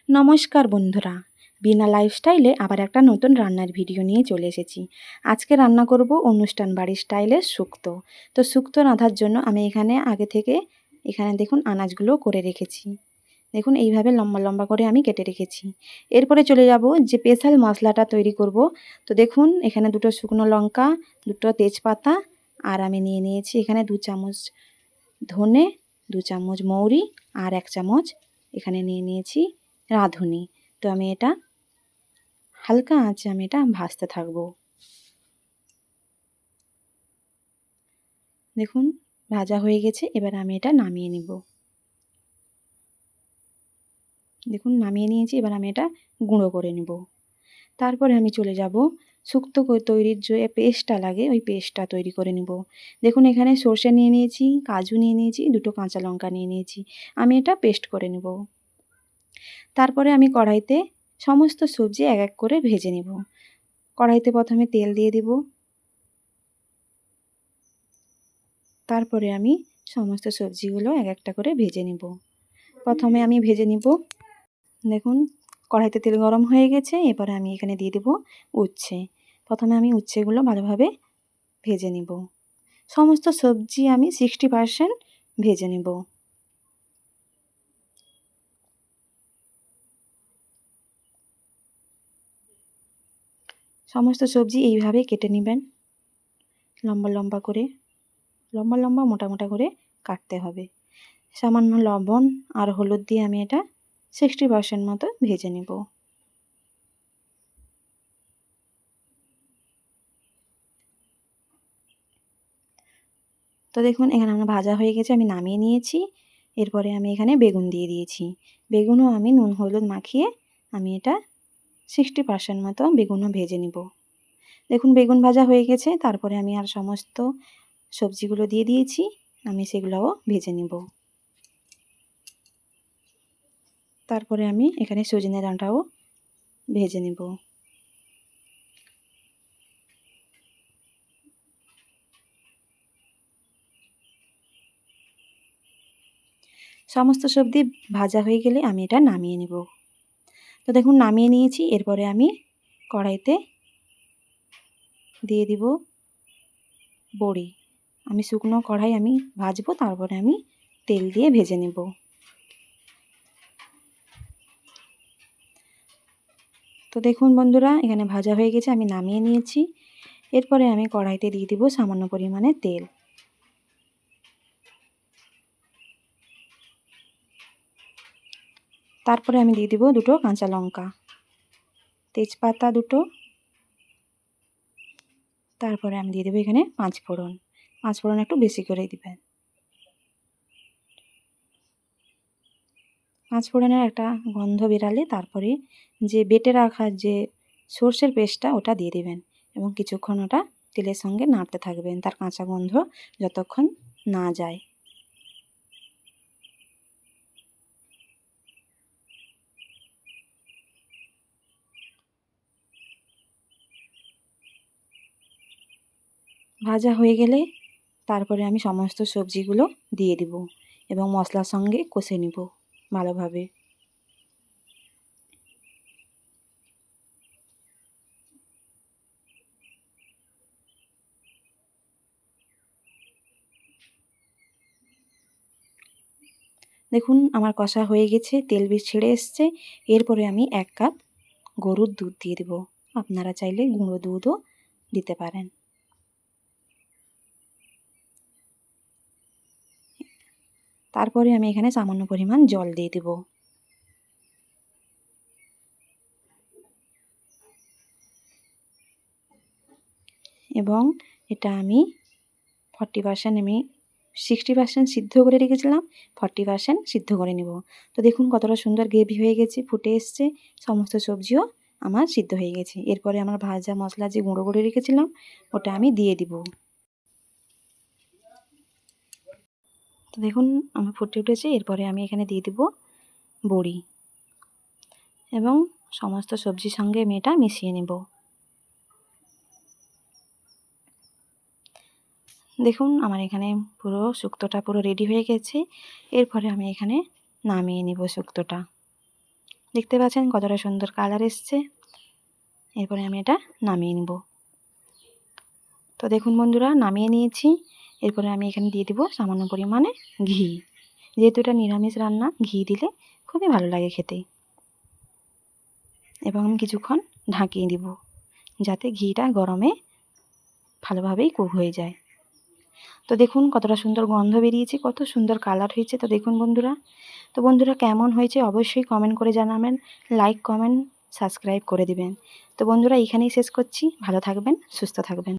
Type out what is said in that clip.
নমস্কার বন্ধুরা, বিনা লাইফস্টাইলে আবার একটা নতুন রান্নার ভিডিও নিয়ে চলে এসেছি। আজকে রান্না করব অনুষ্ঠান বাড়ির স্টাইলের শুক্তো। তো শুক্তো রাঁধার জন্য আমি আগে থেকে দেখুন আনাজগুলো করে রেখেছি। দেখুন এইভাবে লম্বা লম্বা করে আমি কেটে রেখেছি। এরপরে চলে যাব যে স্পেশাল মশলাটা তৈরি করব। তো দেখুন এখানে 2টো শুকনো লঙ্কা, 2টো তেজপাতা, আর আমি নিয়ে নিয়েছি এখানে 2 চামচ ধনে, 2 চামচ মৌরি, আর 1 চামচ এখানে নিয়ে নিয়েছি রাঁধুনি। তো আমি এটা হালকা আঁচে আমি এটা ভাজতে থাকবো। দেখুন ভাজা হয়ে গেছে, এবার আমি এটা নামিয়ে নিব। দেখুন নামিয়ে নিয়েছি, এবার আমি এটা গুঁড়ো করে নিব। তারপরে আমি চলে যাব শুক্তো তৈরির যে পেস্টটা লাগে ওই পেস্টটা তৈরি করে নিব। দেখুন এখানে সর্ষে নিয়ে নিয়েছি, কাজু নিয়ে নিয়েছি, 2টো কাঁচা লঙ্কা নিয়ে নিয়েছি। আমি এটা পেস্ট করে নিব। তারপরে আমি কড়াইতে সমস্ত সবজি এক এক করে ভেজে নিব। কড়াইতে প্রথমে তেল দিয়ে দিব। তারপরে আমি সমস্ত সবজিগুলো এক একটা করে ভেজে নিব। প্রথমে আমি ভেজে নিব। দেখুন কড়াইতে তেল গরম হয়ে গেছে, এবারে আমি এখানে দিয়ে দেব উচ্ছে। প্রথমে আমি উচ্ছেগুলো ভালোভাবে ভেজে নিব। সমস্ত সবজি আমি 60% ভেজে নিব। সমস্ত সবজি এইভাবে কেটে নেবেন, লম্বা লম্বা করে, লম্বা লম্বা মোটা মোটা করে কাটতে হবে। সামান্য লবণ আর হলুদ দিয়ে আমি এটা 60% মতো ভেজে নেব। তো দেখুন এখানে আমার ভাজা হয়ে গেছে, আমি নামিয়ে নিয়েছি। এরপরে আমি এখানে বেগুন দিয়ে দিয়েছি। বেগুনও আমি নুন হলুদ মাখিয়ে আমি এটা 60% মতো বেগুনও ভেজে নিব। দেখুন বেগুন ভাজা হয়ে গেছে, তারপরে আমি আর সমস্ত সবজিগুলো দিয়ে দিয়েছি, আমি সেগুলোও ভেজে নিব। তারপরে আমি এখানে সজনে ডাঁটাও ভেজে নিব। সমস্ত সবজি ভাজা হয়ে গেলে আমি এটা নামিয়ে নেব। তো দেখুন নামিয়ে নিয়েছি। এরপরে আমি কড়াইতে দিয়ে দিব বড়ি। আমি শুকনো কড়াই আমি ভাজবো, তারপরে আমি তেল দিয়ে ভেজে নেব। তো দেখুন বন্ধুরা এখানে ভাজা হয়ে গেছে, আমি নামিয়ে নিয়েছি। এরপরে আমি কড়াইতে দিয়ে দিব সামান্য পরিমাণে তেল। তারপরে আমি দিয়ে দিব 2টো কাঁচা লঙ্কা, তেজপাতা 2টো, তারপরে আমি দিয়ে দেবো এখানে 5 ফোড়ন। 5 ফোড়ন একটু বেশি করে দিবেন। 5 ফোড়নের একটা গন্ধ বেরালে তারপরে যে বেটে রাখা যে সর্ষের পেস্টটা ওটা দিয়ে দিবেন এবং কিছুক্ষণ ওটা তেলের সঙ্গে নাড়তে থাকবেন, তার কাঁচা গন্ধ যতক্ষণ না যায়। ভাজা হয়ে গেলে তারপরে আমি সমস্ত সবজিগুলো দিয়ে দিব এবং মশলার সঙ্গে কষে নিব ভালোভাবে। দেখুন আমার কষা হয়ে গেছে, তেল বেশ ছেড়ে এসছে। এরপরে আমি 1 কাপ গরুর দুধ দিয়ে দেব। আপনারা চাইলে গুঁড়ো দুধও দিতে পারেন। তারপরে আমি এখানে সামান্য পরিমাণ জল দিয়ে দেব। এবং এটা আমি 40% আমি 60% সিদ্ধ করে রেখেছিলাম, 40% সিদ্ধ করে নেব। তো দেখুন কতটা সুন্দর গ্রেভি হয়ে গেছে, ফুটে এসছে, সমস্ত সবজিও আমার সিদ্ধ হয়ে গেছে। এরপরে আমার ভাজা মশলা যে গুঁড়ো করে রেখেছিলাম ওটা আমি দিয়ে দিব। তো দেখুন আমার ফুটে উঠেছে। এরপরে আমি এখানে দিয়ে দিব বড়ি এবং সমস্ত সবজির সঙ্গে আমি এটা মিশিয়ে নেব। দেখুন আমার এখানে পুরো শুক্তোটা পুরো রেডি হয়ে গেছে। এরপরে আমি এখানে নামিয়ে নিব শুক্তোটা। দেখতে পাচ্ছেন কতটা সুন্দর কালার এসছে। এরপরে আমি এটা নামিয়ে নেব। তো দেখুন বন্ধুরা, নামিয়ে নিয়েছি। এরপরে আমি এখানে দিয়ে দিব সামান্য পরিমাণে ঘি। যেহেতু এটা নিরামিষ রান্না, ঘি দিলে খুবই ভালো লাগে খেতে। এবং আমি কিছুক্ষণ ঢাকিয়ে দিব, যাতে ঘিটা গরমে ভালোভাবেই কুক হয়ে যায়। তো দেখুন কতটা সুন্দর গন্ধ বেরিয়েছে, কত সুন্দর কালার হয়েছে। তো দেখুন বন্ধুরা, তো বন্ধুরা কেমন হয়েছে অবশ্যই কমেন্ট করে জানাবেন, লাইক কমেন্ট সাবস্ক্রাইব করে দিবেন। তো বন্ধুরা এখানেই শেষ করছি। ভালো থাকবেন, সুস্থ থাকবেন।